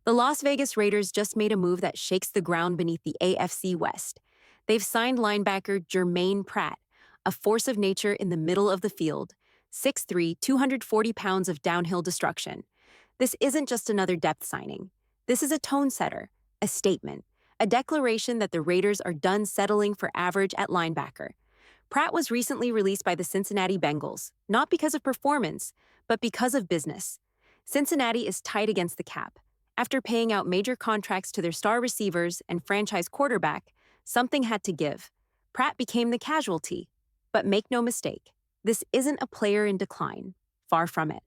The Las Vegas Raiders just made a move that shakes the ground beneath the AFC West. They've signed linebacker Germaine Pratt, a force of nature in the middle of the field, 6'3", 240 pounds of downhill destruction. This isn't just another depth signing. This is a tone setter, a statement, a declaration that the Raiders are done settling for average at linebacker. Pratt was recently released by the Cincinnati Bengals, not because of performance, but because of business. Cincinnati is tight against the cap. After paying out major contracts to their star receivers and franchise quarterback, something had to give. Pratt became the casualty. But make no mistake, this isn't a player in decline. Far from it.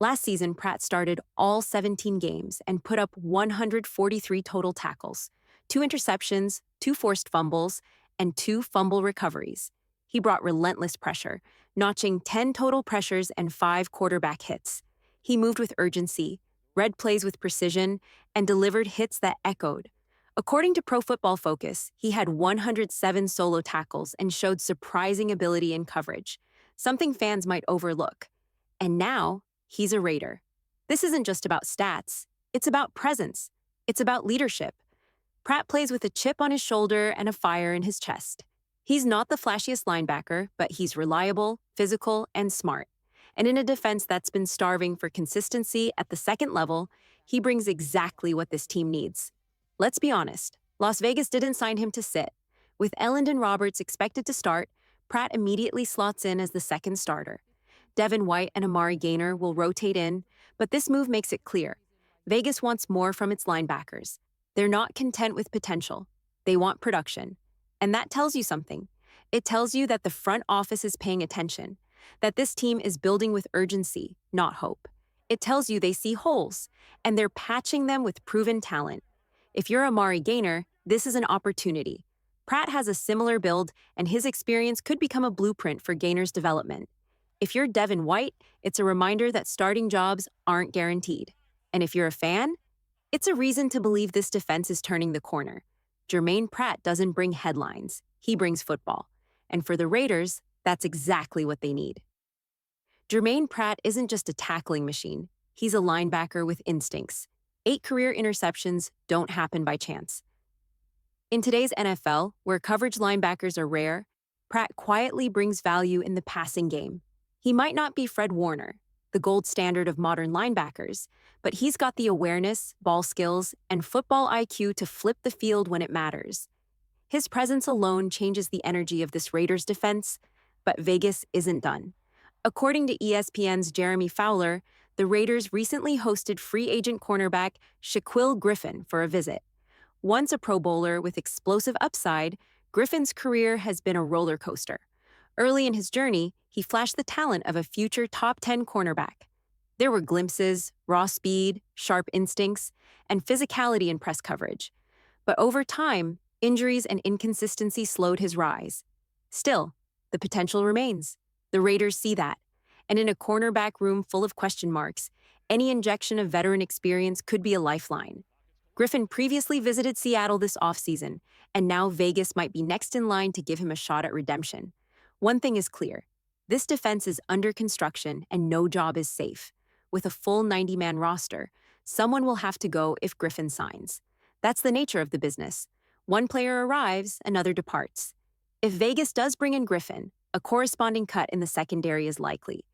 Last season, Pratt started all 17 games and put up 143 total tackles, 2 interceptions, 2 forced fumbles, and 2 fumble recoveries. He brought relentless pressure, notching 10 total pressures and 5 quarterback hits. He moved with urgency, read plays with precision, and delivered hits that echoed. According to Pro Football Focus, he had 107 solo tackles and showed surprising ability in coverage, something fans might overlook. And now, he's a Raider. This isn't just about stats. It's about presence. It's about leadership. Pratt plays with a chip on his shoulder and a fire in his chest. He's not the flashiest linebacker, but he's reliable, physical, and smart. And in a defense that's been starving for consistency at the second level, he brings exactly what this team needs. Let's be honest, Las Vegas didn't sign him to sit. With Elandon Roberts expected to start, Pratt immediately slots in as the second starter. Devin White and Amari Gaynor will rotate in, but this move makes it clear. Vegas wants more from its linebackers. They're not content with potential. They want production. And that tells you something. It tells you that the front office is paying attention, that this team is building with urgency, not hope. It tells you they see holes, and they're patching them with proven talent. If you're Amari Gaynor, this is an opportunity. Pratt has a similar build, and his experience could become a blueprint for Gaynor's development. If you're Devin White, it's a reminder that starting jobs aren't guaranteed. And if you're a fan, it's a reason to believe this defense is turning the corner. Germaine Pratt doesn't bring headlines. He brings football. And for the Raiders, that's exactly what they need. Germaine Pratt isn't just a tackling machine. He's a linebacker with instincts. 8 career interceptions don't happen by chance. In today's NFL, where coverage linebackers are rare, Pratt quietly brings value in the passing game. He might not be Fred Warner, the gold standard of modern linebackers, but he's got the awareness, ball skills, and football IQ to flip the field when it matters. His presence alone changes the energy of this Raiders defense, but Vegas isn't done. According to ESPN's Jeremy Fowler, the Raiders recently hosted free agent cornerback Shaquille Griffin for a visit. Once a Pro Bowler with explosive upside, Griffin's career has been a roller coaster. Early in his journey, he flashed the talent of a future top 10 cornerback. There were glimpses, raw speed, sharp instincts, and physicality in press coverage. But over time, injuries and inconsistency slowed his rise. Still, the potential remains. The Raiders see that. And in a cornerback room full of question marks, any injection of veteran experience could be a lifeline. Griffin previously visited Seattle this offseason, and now Vegas might be next in line to give him a shot at redemption. One thing is clear. This defense is under construction and no job is safe. With a full 90-man roster, someone will have to go if Griffin signs. That's the nature of the business. One player arrives, another departs. If Vegas does bring in Griffin, a corresponding cut in the secondary is likely.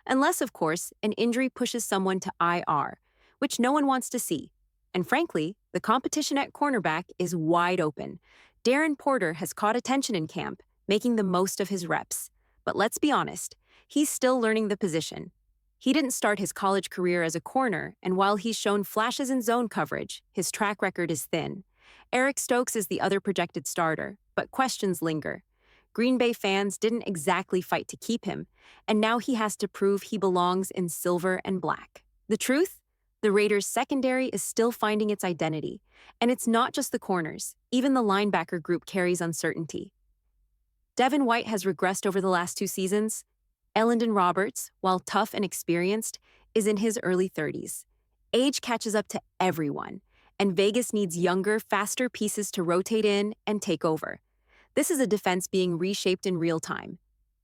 Unless, of course, an injury pushes someone to IR, which no one wants to see. And frankly, the competition at cornerback is wide open. Darren Porter has caught attention in camp, making the most of his reps. But let's be honest, he's still learning the position. He didn't start his college career as a corner, and while he's shown flashes in zone coverage, his track record is thin. Eric Stokes is the other projected starter, but questions linger. Green Bay fans didn't exactly fight to keep him, and now he has to prove he belongs in silver and black. The truth? The Raiders' secondary is still finding its identity, and it's not just the corners. Even the linebacker group carries uncertainty. Devin White has regressed over the last 2 seasons. Elandon Roberts, while tough and experienced, is in his early 30s. Age catches up to everyone, and Vegas needs younger, faster pieces to rotate in and take over. This is a defense being reshaped in real time.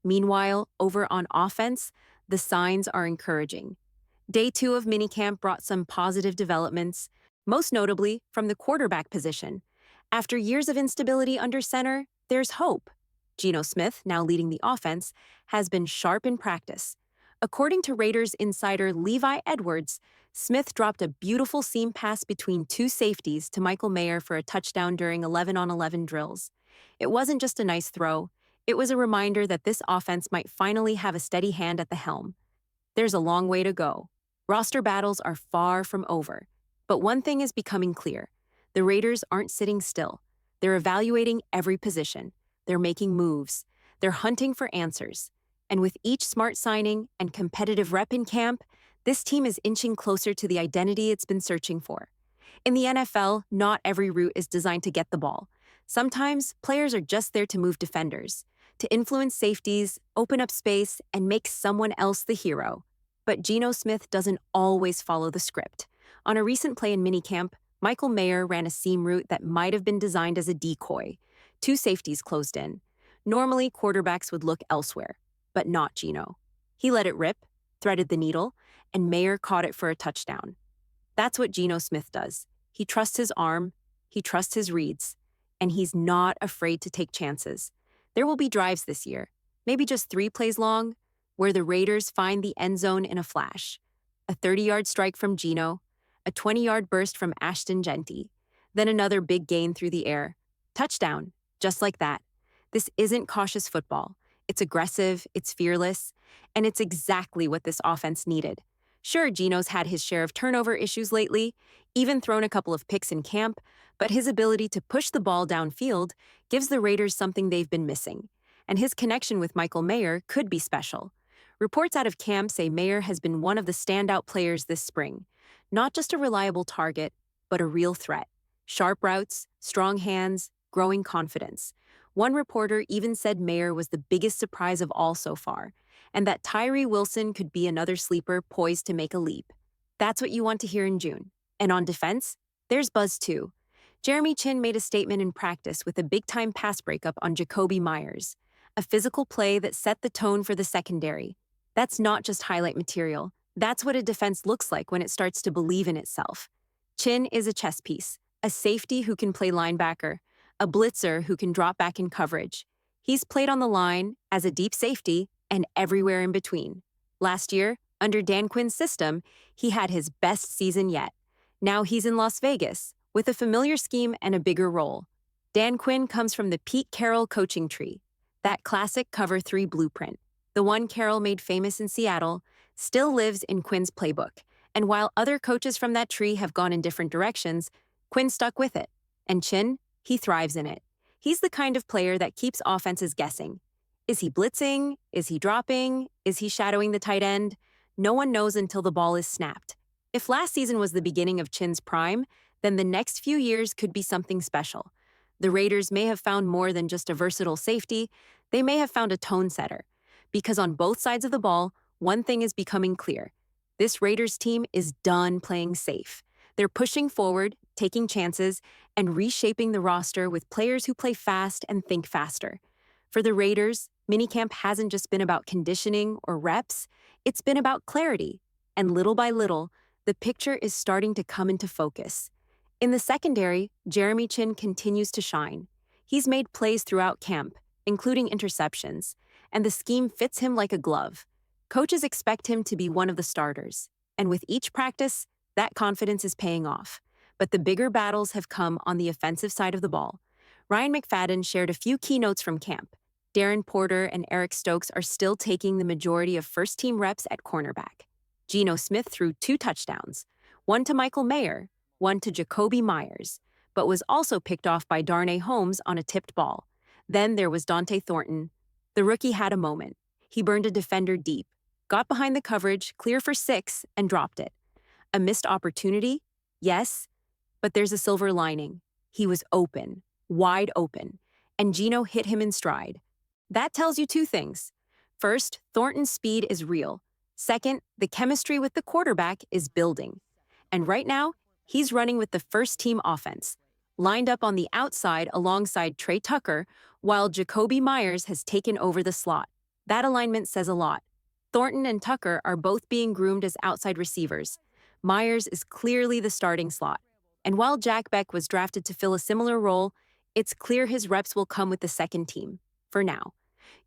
Meanwhile, over on offense, the signs are encouraging. Day 2 of minicamp brought some positive developments. most notably from the quarterback position. After years of instability under center, there's hope. Gino Smith, now leading the offense, has been sharp in practice. According to Raiders insider Levi Edwards, Smith dropped a beautiful seam pass between two safeties to Michael Mayer for a touchdown during 11-on-11 drills. It wasn't just a nice throw, it was a reminder that this offense might finally have a steady hand at the helm. There's a long way to go. Roster battles are far from over. But one thing is becoming clear. The Raiders aren't sitting still. They're evaluating every position. They're making moves. They're hunting for answers. And with each smart signing and competitive rep in camp, this team is inching closer to the identity it's been searching for. In the NFL, not every route is designed to get the ball. Sometimes, players are just there to move defenders, to influence safeties, open up space, and make someone else the hero. But Geno Smith doesn't always follow the script. On a recent play in minicamp, Michael Mayer ran a seam route that might have been designed as a decoy. Two safeties closed in. Normally, quarterbacks would look elsewhere, but not Geno. He let it rip, threaded the needle, and Mayer caught it for a touchdown. That's what Geno Smith does. He trusts his arm, he trusts his reads, and he's not afraid to take chances. There will be drives this year, maybe just 3 plays long, where the Raiders find the end zone in a flash. A 30-yard strike from Geno, a 20-yard burst from Ashton Genty, then another big gain through the air. Touchdown, just like that. This isn't cautious football. It's aggressive, it's fearless, and it's exactly what this offense needed. Sure, Geno's had his share of turnover issues lately, even thrown a couple of picks in camp, but his ability to push the ball downfield gives the Raiders something they've been missing, and his connection with Michael Mayer could be special. Reports out of camp say Mayer has been one of the standout players this spring. Not just a reliable target, but a real threat. Sharp routes, strong hands, growing confidence. One reporter even said Mayer was the biggest surprise of all so far, and that Tyree Wilson could be another sleeper poised to make a leap. That's what you want to hear in June. And on defense, there's buzz too. Jeremy Chinn made a statement in practice with a big-time pass breakup on Jakobi Meyers, a physical play that set the tone for the secondary. That's not just highlight material. That's what a defense looks like when it starts to believe in itself. Chinn is a chess piece, a safety who can play linebacker, a blitzer who can drop back in coverage. He's played on the line, as a deep safety, and everywhere in between. Last year, under Dan Quinn's system, he had his best season yet. Now he's in Las Vegas, with a familiar scheme and a bigger role. Dan Quinn comes from the PeteCarroll coaching tree, that classic cover 3 blueprint. The one Carroll made famous in Seattle still lives in Quinn's playbook, and while other coaches from that tree have gone in different directions, Quinn stuck with it. And Chinn, he thrives in it. He's the kind of player that keeps offenses guessing. Is he blitzing? Is he dropping? Is he shadowing the tight end? No one knows until the ball is snapped. If last season was the beginning of Chinn's prime, then the next few years could be something special. The Raiders may have found more than just a versatile safety. They may have found a tone setter. Because on both sides of the ball, one thing is becoming clear. This Raiders team is done playing safe. They're pushing forward, taking chances, and reshaping the roster with players who play fast and think faster. For the Raiders, minicamp hasn't just been about conditioning or reps, it's been about clarity. And little by little, the picture is starting to come into focus. In the secondary, Jeremy Chinn continues to shine. He's made plays throughout camp, including interceptions, and the scheme fits him like a glove. Coaches expect him to be one of the starters, and with each practice, that confidence is paying off. But the bigger battles have come on the offensive side of the ball. Ryan McFadden shared a few keynotes from camp. Darren Porter and Eric Stokes are still taking the majority of first-team reps at cornerback. Geno Smith threw 2 touchdowns, one to Michael Mayer, one to Jakobi Meyers, but was also picked off by Darnay Holmes on a tipped ball. Then there was Dante Thornton. The rookie had a moment. He burned a defender deep, got behind the coverage, clear for 6, and dropped it. A missed opportunity? Yes, but there's a silver lining. He was open, wide open, and Geno hit him in stride. That tells you 2 things. First, Thornton's speed is real. Second, the chemistry with the quarterback is building. And right now, he's running with the first-team offense, lined up on the outside alongside Trey Tucker, while Jakobi Meyers has taken over the slot. That alignment says a lot. Thornton and Tucker are both being groomed as outside receivers. Meyers is clearly the starting slot. And while Jack Beck was drafted to fill a similar role, it's clear his reps will come with the second team, for now.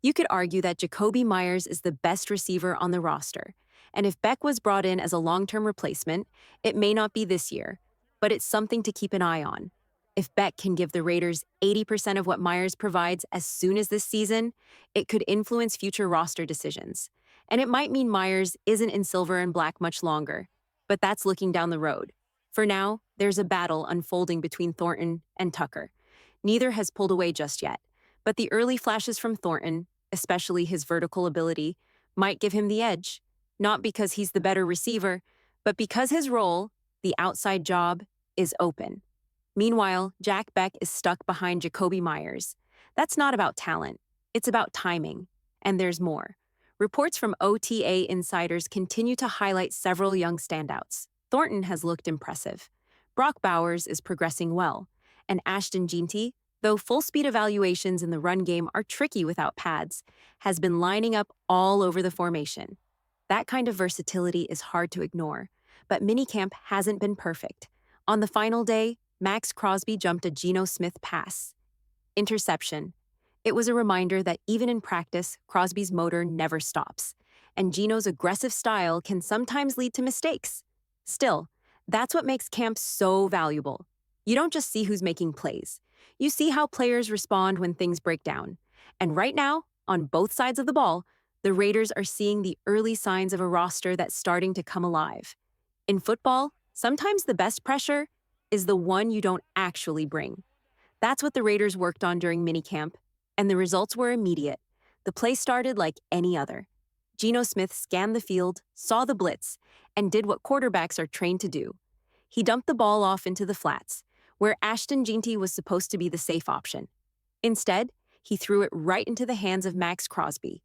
You could argue that Jakobi Meyers is the best receiver on the roster, and if Beck was brought in as a long-term replacement, it may not be this year, but it's something to keep an eye on. If Beck can give the Raiders 80% of what Meyers provides as soon as this season, it could influence future roster decisions. And it might mean Meyers isn't in silver and black much longer, but that's looking down the road. For now, there's a battle unfolding between Thornton and Tucker. Neither has pulled away just yet, but the early flashes from Thornton, especially his vertical ability, might give him the edge, not because he's the better receiver, but because his role, the outside job, is open. Meanwhile, Jack Beck is stuck behind Jakobi Meyers. That's not about talent, it's about timing. And there's more. Reports from OTA insiders continue to highlight several young standouts. Thornton has looked impressive. Brock Bowers is progressing well. And Ashton Jeanty, though full-speed evaluations in the run game are tricky without pads, has been lining up all over the formation. That kind of versatility is hard to ignore, but minicamp hasn't been perfect. On the final day, Max Crosby jumped a Gino Smith pass. Interception. It was a reminder that even in practice, Crosby's motor never stops, and Gino's aggressive style can sometimes lead to mistakes. Still, that's what makes camp so valuable. You don't just see who's making plays. You see how players respond when things break down. And right now, on both sides of the ball, the Raiders are seeing the early signs of a roster that's starting to come alive. In football, sometimes the best pressure is the one you don't actually bring. That's what the Raiders worked on during minicamp, and the results were immediate. The play started like any other. Gino Smith scanned the field, saw the blitz, and did what quarterbacks are trained to do. He dumped the ball off into the flats, where Ashton Jeanty was supposed to be the safe option. Instead, he threw it right into the hands of Max Crosby.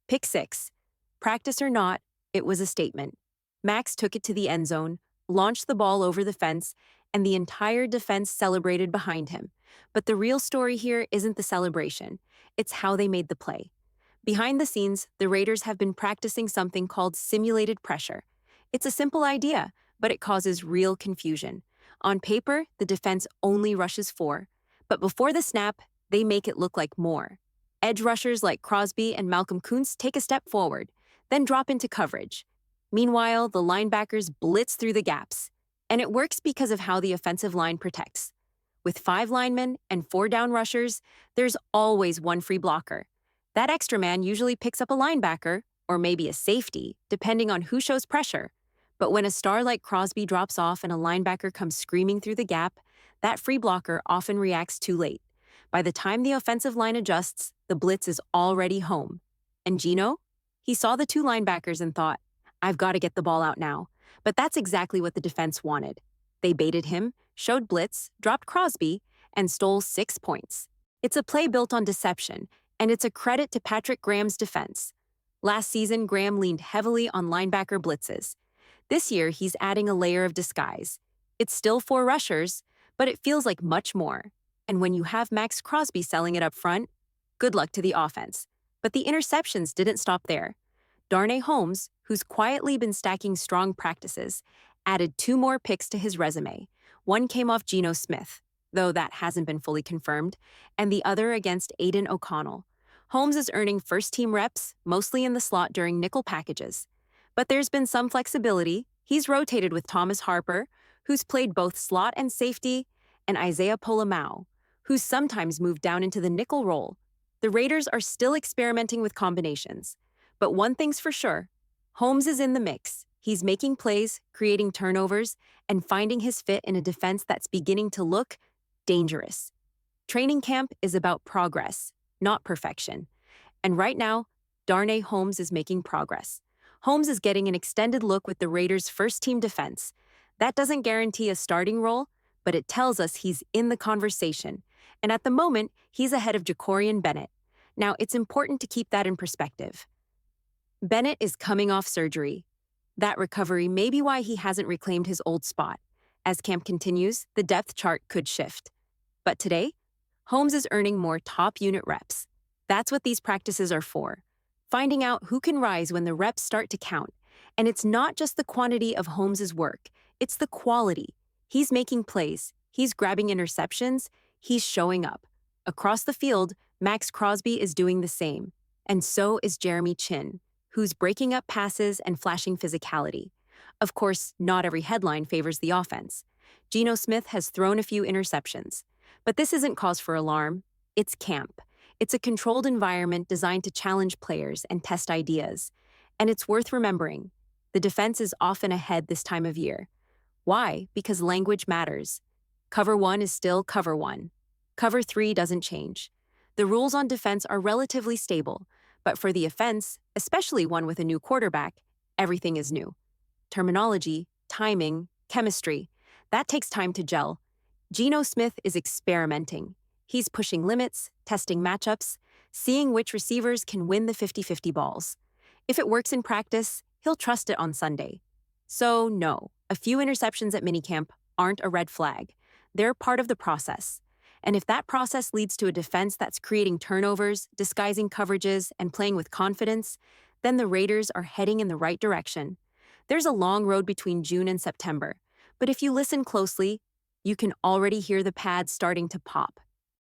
Pick six. Practice or not, it was a statement. Max took it to the end zone, launched the ball over the fence, and the entire defense celebrated behind him. But the real story here isn't the celebration. It's how they made the play. Behind the scenes, the Raiders have been practicing something called simulated pressure. It's a simple idea, but it causes real confusion. On paper, the defense only rushes 4, but before the snap, they make it look like more. Edge rushers like Crosby and Malcolm Kuntz take a step forward, then drop into coverage. Meanwhile, the linebackers blitz through the gaps, and it works because of how the offensive line protects. With 5 linemen and 4 down rushers, there's always one free blocker. That extra man usually picks up a linebacker, or maybe a safety, depending on who shows pressure. But when a star like Crosby drops off and a linebacker comes screaming through the gap, that free blocker often reacts too late. By the time the offensive line adjusts, the blitz is already home. And Gino? He saw the 2 linebackers and thought, I've got to get the ball out now. But that's exactly what the defense wanted. They baited him, showed blitz, dropped Crosby, and stole 6 points. It's a play built on deception, and it's a credit to Patrick Graham's defense. Last season, Graham leaned heavily on linebacker blitzes. This year, he's adding a layer of disguise. It's still 4 rushers, but it feels like much more. And when you have Max Crosby selling it up front, good luck to the offense. But the interceptions didn't stop there. Darnay Holmes, who's quietly been stacking strong practices, added 2 more picks to his resume. One came off Gino Smith, though that hasn't been fully confirmed, and the other against Aiden O'Connell. Holmes is earning first-team reps, mostly in the slot during nickel packages. But there's been some flexibility. He's rotated with Thomas Harper, who's played both slot and safety, and Isaiah Polamau, who's sometimes moved down into the nickel role. The Raiders are still experimenting with combinations. But one thing's for sure, Holmes is in the mix. He's making plays, creating turnovers, and finding his fit in a defense that's beginning to look dangerous. Training camp is about progress, not perfection. And right now, Darnay Holmes is making progress. Holmes is getting an extended look with the Raiders' first-team defense. That doesn't guarantee a starting role, but it tells us he's in the conversation. And at the moment, he's ahead of Jacorian Bennett. Now, it's important to keep that in perspective. Bennett is coming off surgery. That recovery may be why he hasn't reclaimed his old spot. As camp continues, the depth chart could shift. But today, Holmes is earning more top unit reps. That's what these practices are for. Finding out who can rise when the reps start to count. And it's not just the quantity of Holmes' work, it's the quality. He's making plays, he's grabbing interceptions, he's showing up. Across the field, Max Crosby is doing the same. And so is Jeremy Chin, who's breaking up passes and flashing physicality. Of course, not every headline favors the offense. Gino Smith has thrown a few interceptions. But this isn't cause for alarm. It's camp. It's a controlled environment designed to challenge players and test ideas. And it's worth remembering. The defense is often ahead this time of year. Why? Because language matters. Cover 1 is still cover 1. Cover 3 doesn't change. The rules on defense are relatively stable, but for the offense, especially one with a new quarterback, everything is new. Terminology, timing, chemistry, that takes time to gel. Geno Smith is experimenting. He's pushing limits, testing matchups, seeing which receivers can win the 50-50 balls. If it works in practice, he'll trust it on Sunday. So no, a few interceptions at minicamp aren't a red flag. They're part of the process. And if that process leads to a defense that's creating turnovers, disguising coverages, and playing with confidence, then the Raiders are heading in the right direction. There's a long road between June and September, but if you listen closely, you can already hear the pads starting to pop.